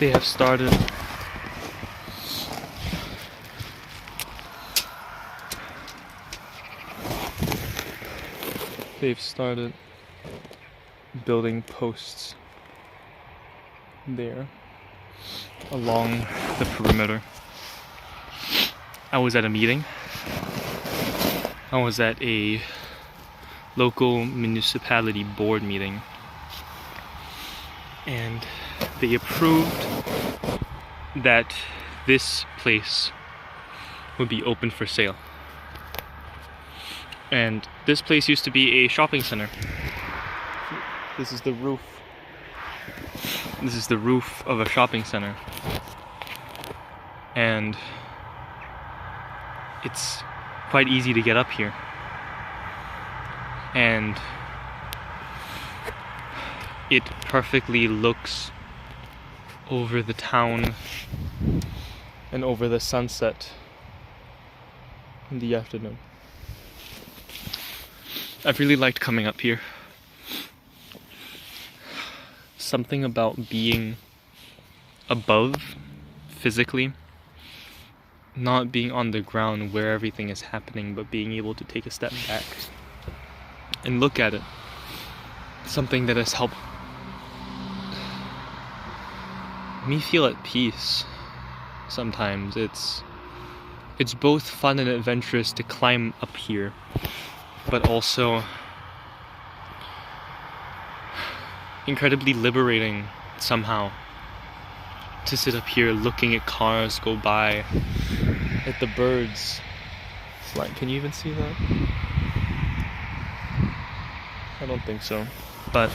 They have started building posts there along the perimeter. I was at a meeting. I was at a local municipality board meeting, and they approved that this place would be open for sale. And this place used to be a shopping center. This is the roof. This is the roof of a shopping center. And it's quite easy to get up here. And it perfectly looks over the town and over the sunset in the afternoon. I've really liked coming up here. Something about being above physically, not being on the ground where everything is happening, but being able to take a step back and look at it. Something that has helped me feel at peace. Sometimes it's both fun and adventurous to climb up here, but also incredibly liberating somehow to sit up here looking at cars go by, at the birds flying. Can you even see that? I don't think so. But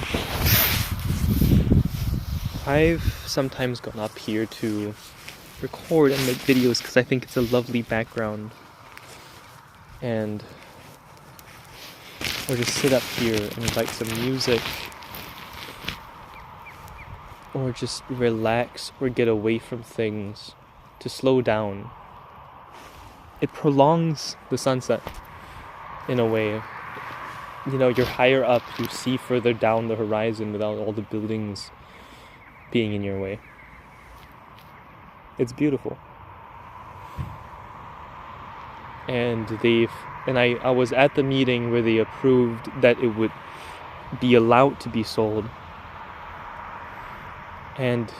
I've sometimes gone up here to record and make videos because I think it's a lovely background, and or just sit up here and write some music, or just relax or get away from things, to slow down. It prolongs the sunset in a way. You know, you're higher up, you see further down the horizon without all the buildings being in your way. It's beautiful. And I was at the meeting where they approved that it would be allowed to be sold. And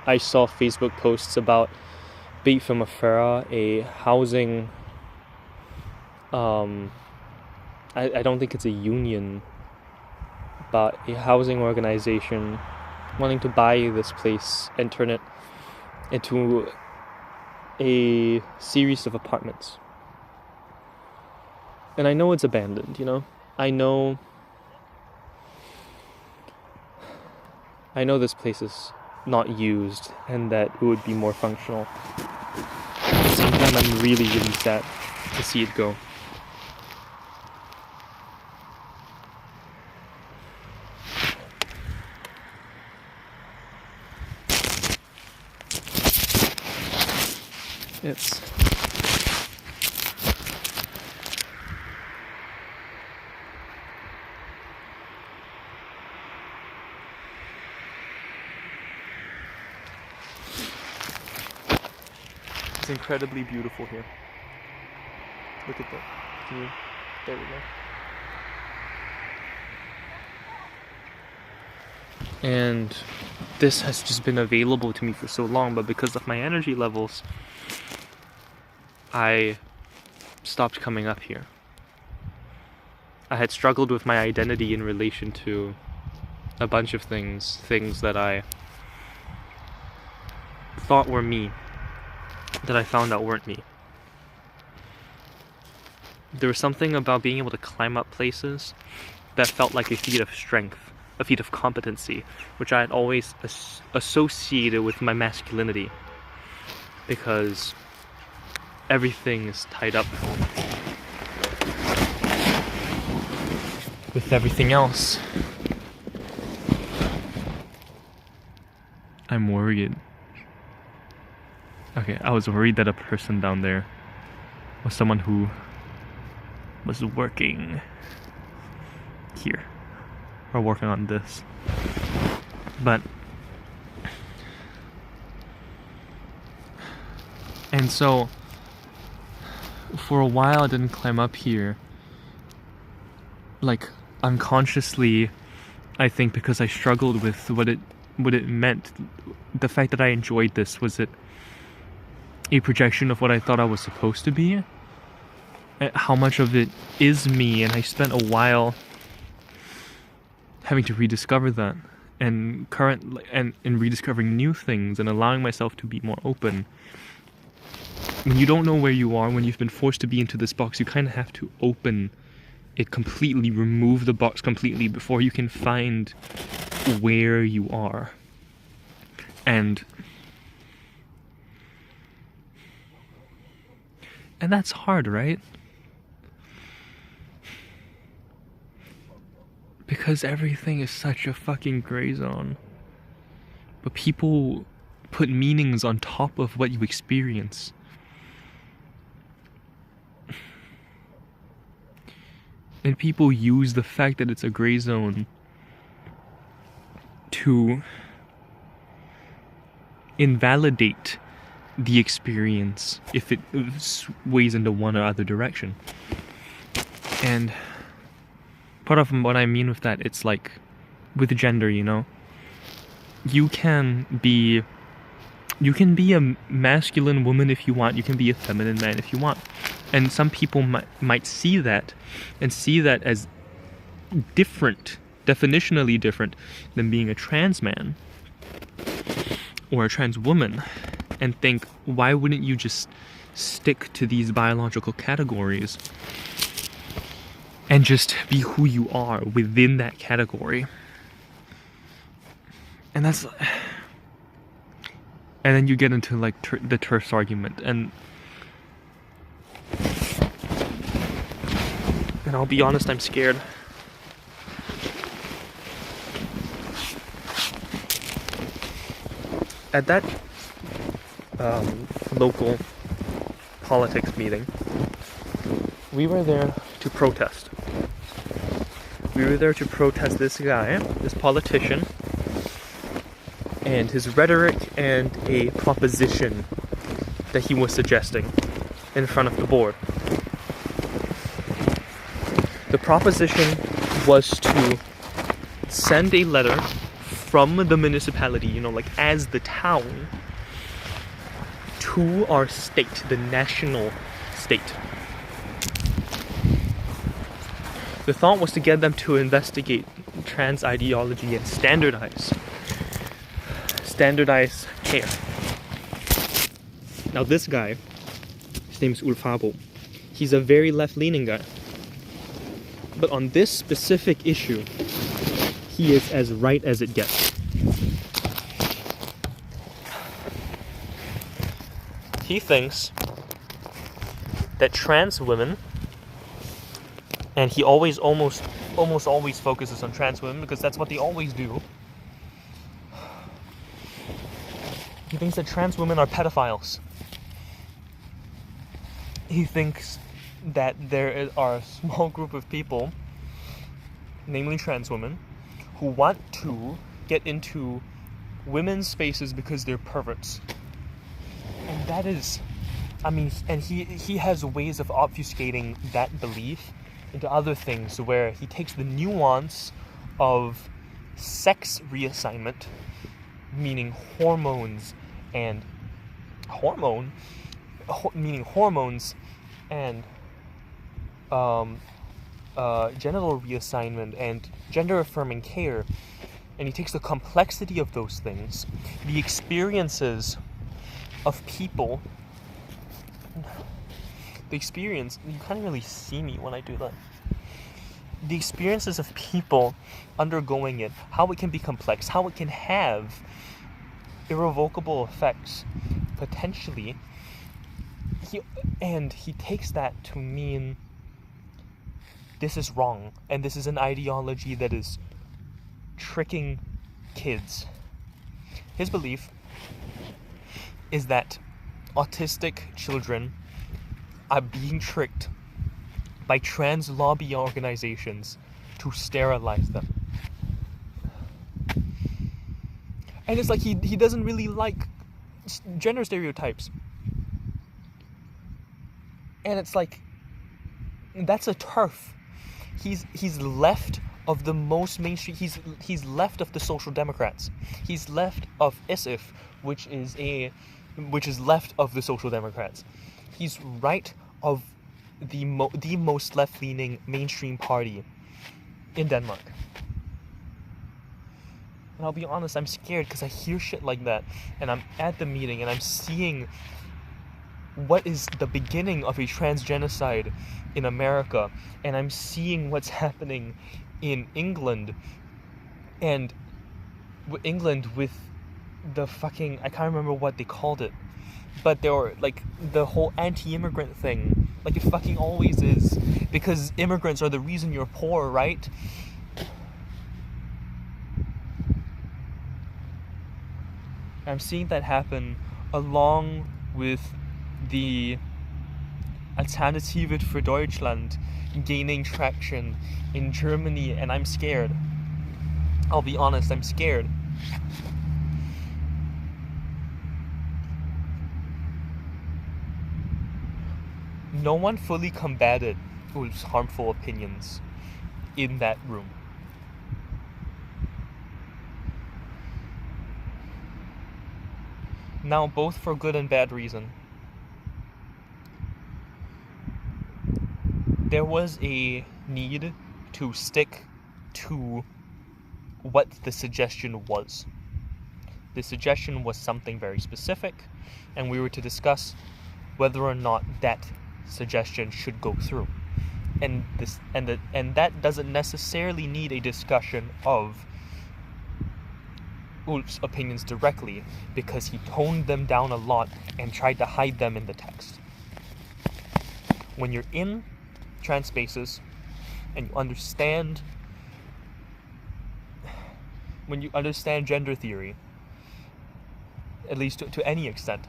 I saw Facebook posts about Beit from Afara, a housing, I don't think it's a union, but a housing organization wanting to buy this place and turn it into a series of apartments. And I know it's abandoned, you know? I know this place is not used and that it would be more functional. At the same time, I'm really, really sad to see it go. It's incredibly beautiful here. Look at that. There we go. And this has just been available to me for so long, but because of my energy levels, I stopped coming up here. I had struggled with my identity in relation to a bunch of things that I thought were me, that I found out weren't me. There was something about being able to climb up places that felt like a feat of strength, a feat of competency, which I had always associated with my masculinity, because everything is tied up with everything else. I'm worried. Okay, I was worried that a person down there was someone who was working here, or working on this. But so, for a while I didn't climb up here. Like, unconsciously, I think because I struggled with what it meant. The fact that I enjoyed this, was it a projection of what I thought I was supposed to be? How much of it is me? And I spent a while having to rediscover that, and rediscovering new things and allowing myself to be more open. When you don't know where you are, when you've been forced to be into this box, you kind of have to open it completely, remove the box completely before you can find where you are. And that's hard, right? Because everything is such a fucking gray zone. But people put meanings on top of what you experience. And people use the fact that it's a gray zone to invalidate the experience if it sways into one or other direction. And part of what I mean with that, it's like with gender, you know, you can be a masculine woman if you want, you can be a feminine man if you want. And some people might see that and see that as different, definitionally different than being a trans man or a trans woman, and think, why wouldn't you just stick to these biological categories and just be who you are within that category? And then you get into like the terse argument, and I'll be honest, I'm scared. At that local politics meeting, we were there to protest. We were there to protest this guy, this politician, and his rhetoric and a proposition that he was suggesting in front of the board. The proposition was to send a letter from the municipality, you know, like as the town, to our state, the national state. The thought was to get them to investigate trans ideology and standardize care. Now this guy, his name is Ulfabo, he's a very left-leaning guy. But on this specific issue, he is as right as it gets. He thinks that trans women, and he always almost always focuses on trans women because that's what they always do. He thinks that trans women are pedophiles. He thinks that there are a small group of people, namely trans women, who want to get into women's spaces because they're perverts. And that is, I mean, and he has ways of obfuscating that belief into other things where he takes the nuance of sex reassignment, meaning hormones and genital reassignment and gender-affirming care, and he takes the complexity of those things, the experiences of people. You can't really see me when I do that. The experiences of people undergoing it, how it can be complex, how it can have irrevocable effects, potentially. He takes that to mean this is wrong, and this is an ideology that is tricking kids. His belief is that autistic children are being tricked by trans lobby organizations to sterilize them. And it's like he doesn't really like gender stereotypes. And it's like, that's a turf. He's left of the most mainstream. He's left of the Social Democrats. He's left of ISIF, which is left of the Social Democrats. He's right of the most left-leaning mainstream party in Denmark. And I'll be honest, I'm scared because I hear shit like that, and I'm at the meeting and I'm seeing what is the beginning of a transgenocide in America, and I'm seeing what's happening in England, and England with the fucking, I can't remember what they called it, but there were like the whole anti-immigrant thing, like it fucking always is, because immigrants are the reason you're poor, right? I'm seeing that happen along with the Alternative für Deutschland gaining traction in Germany, and I'm scared. I'll be honest, I'm scared. No one fully combated Ulf's harmful opinions in that room. Now, both for good and bad reason. There was a need to stick to what the suggestion was. The suggestion was something very specific, and we were to discuss whether or not that suggestion should go through. And that doesn't necessarily need a discussion of Ulf's opinions directly, because he toned them down a lot and tried to hide them in the text. When you're in trans spaces and you understand gender theory, at least to any extent,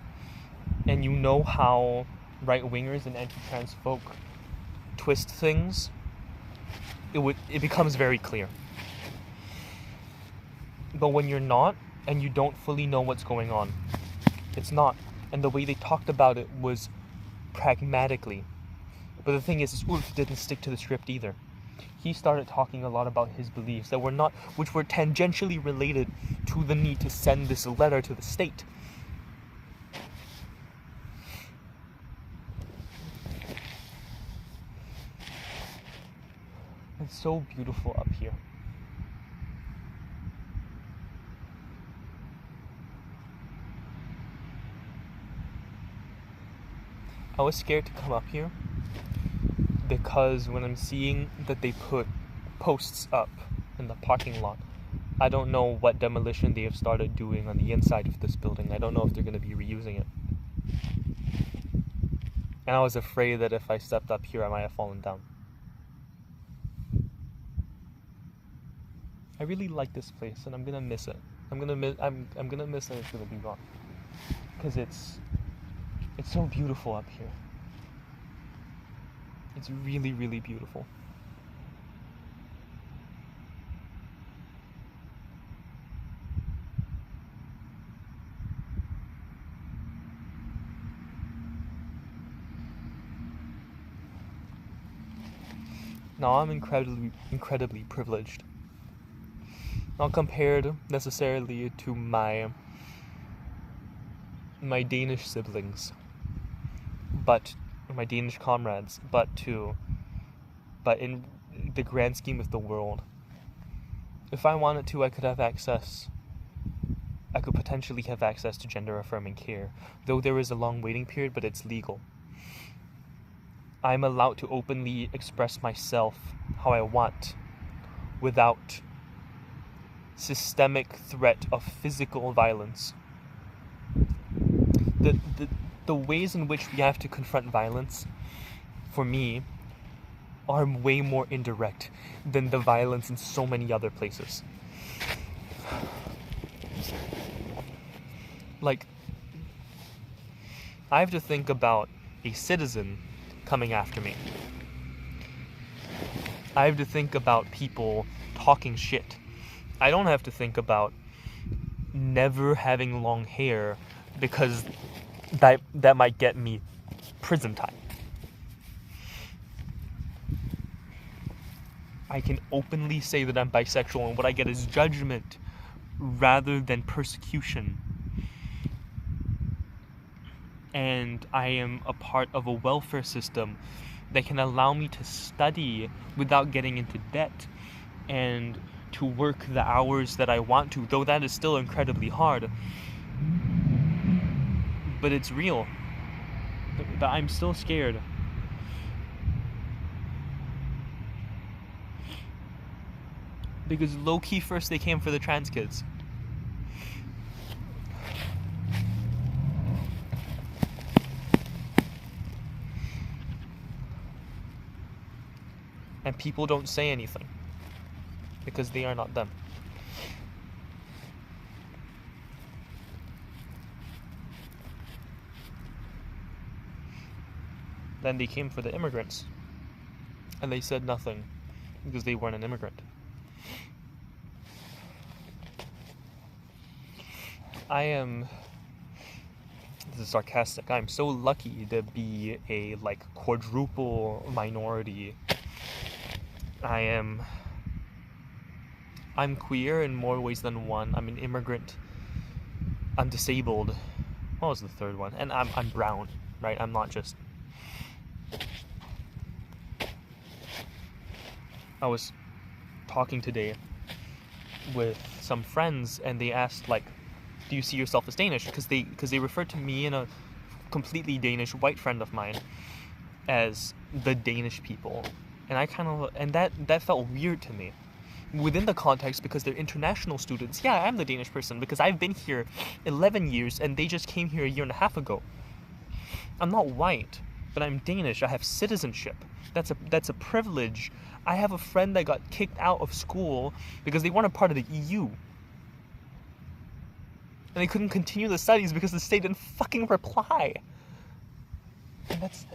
and you know how right-wingers and anti-trans folk twist things, it becomes very clear. But when you're not, and you don't fully know what's going on, it's not. And the way they talked about it was pragmatically. But the thing is Ulf didn't stick to the script either. He started talking a lot about his beliefs which were tangentially related to the need to send this letter to the state. It's so beautiful up here. I was scared to come up here because when I'm seeing that they put posts up in the parking lot, I don't know what demolition they have started doing on the inside of this building. I don't know if they're going to be reusing it. And I was afraid that if I stepped up here, I might have fallen down. I really like this place, and I'm gonna miss it. I'm gonna miss it. It's gonna be gone because it's so beautiful up here. It's really, really beautiful. Now I'm incredibly privileged. Not compared necessarily to my Danish siblings, but my Danish comrades, but in the grand scheme of the world. If I wanted to, I could potentially have access to gender-affirming care, though there is a long waiting period, but it's legal. I'm allowed to openly express myself how I want, without systemic threat of physical violence. The ways in which we have to confront violence, for me, are way more indirect than the violence in so many other places. Like, I have to think about a citizen coming after me. I have to think about people talking shit. I don't have to think about never having long hair because that might get me prison time. I can openly say that I'm bisexual, and what I get is judgment rather than persecution. And I am a part of a welfare system that can allow me to study without getting into debt, and to work the hours that I want to, though that is still incredibly hard. But it's real. But I'm still scared. Because low-key first they came for the trans kids. And people don't say anything. Because they are not them. Then they came for the immigrants. And they said nothing. Because they weren't an immigrant. This is sarcastic, I'm so lucky to be a, quadruple minority. I'm queer in more ways than one. I'm an immigrant. I'm disabled. What was the third one? And I'm brown, right? I'm not just... I was talking today with some friends, and they asked, do you see yourself as Danish? Because they referred to me and a completely Danish white friend of mine as the Danish people. And that felt weird to me. Within the context, because they're international students, yeah, I'm the Danish person, because I've been here 11 years, and they just came here a year and a half ago. I'm not white, but I'm Danish. I have citizenship. That's a privilege. I have a friend that got kicked out of school because they weren't a part of the EU. And they couldn't continue the studies because the state didn't fucking reply. And that's...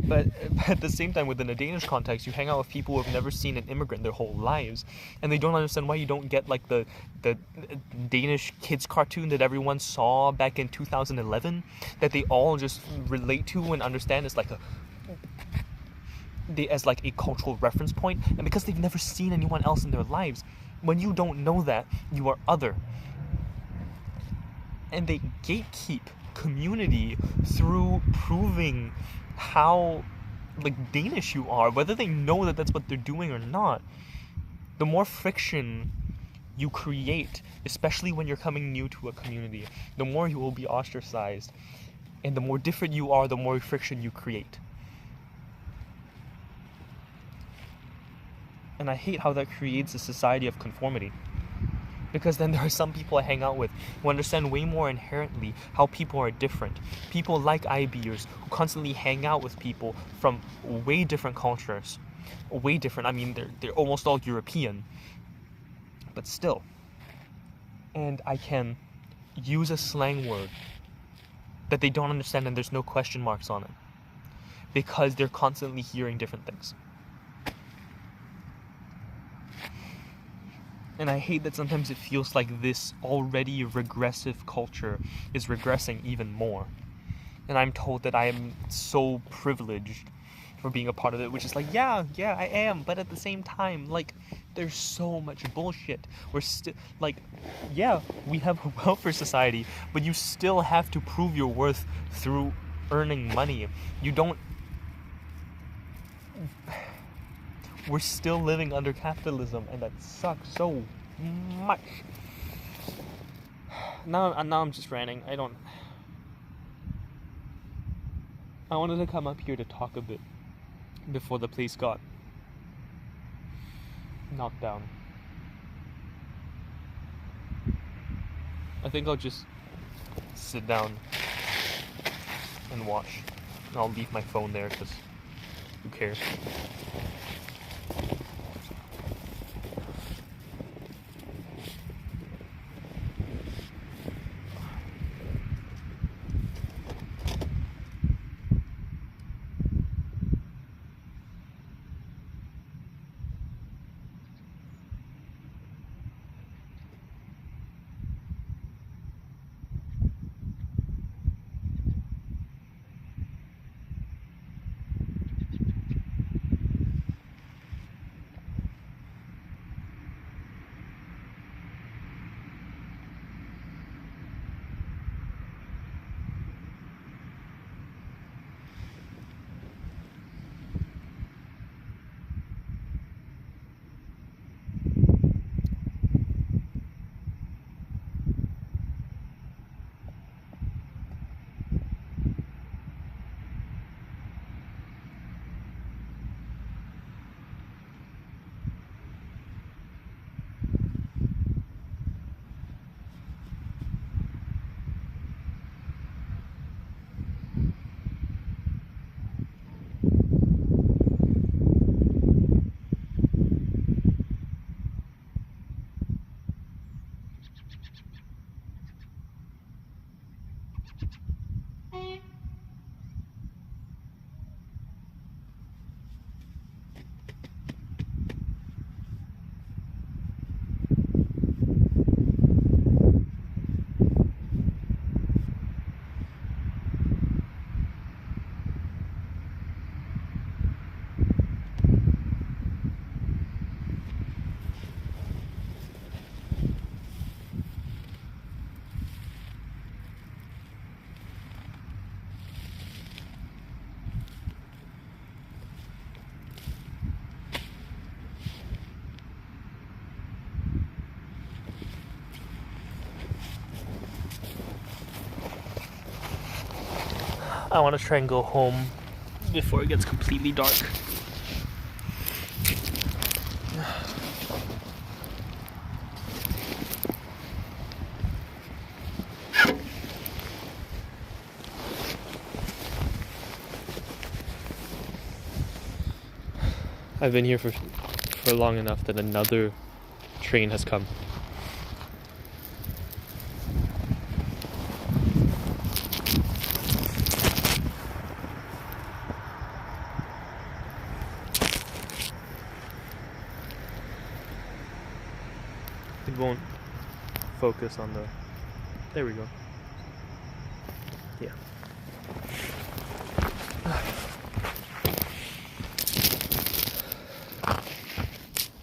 But at the same time, within a Danish context, you hang out with people who have never seen an immigrant their whole lives, and they don't understand why you don't get the Danish kids cartoon that everyone saw back in 2011, that they all just relate to and understand as a cultural reference point. And because they've never seen anyone else in their lives, when you don't know that, you are other. And they gatekeep community through proving how Danish you are, whether they know that that's what they're doing or not. The more friction you create, especially when you're coming new to a community, the more you will be ostracized. And the more different you are, the more friction you create. And I hate how that creates a society of conformity. Because then there are some people I hang out with who understand way more inherently how people are different. People like IBers who constantly hang out with people from way different cultures. Way different. I mean, they're almost all European. But still. And I can use a slang word that they don't understand, and there's no question marks on it. Because they're constantly hearing different things. And I hate that sometimes it feels like this already regressive culture is regressing even more. And I'm told that I am so privileged for being a part of it, which is yeah, I am, but at the same time, there's so much bullshit. We're still, yeah, we have a welfare society, but you still have to prove your worth through earning money. You don't... We're still living under capitalism, and that sucks so much. Now I'm just ranting. I wanted to come up here to talk a bit before the place got knocked down. I think I'll just sit down and watch. I'll leave my phone there because who cares? I want to try and go home before it gets completely dark. I've been here for long enough that another train has come. It won't focus on the... There we go. Yeah.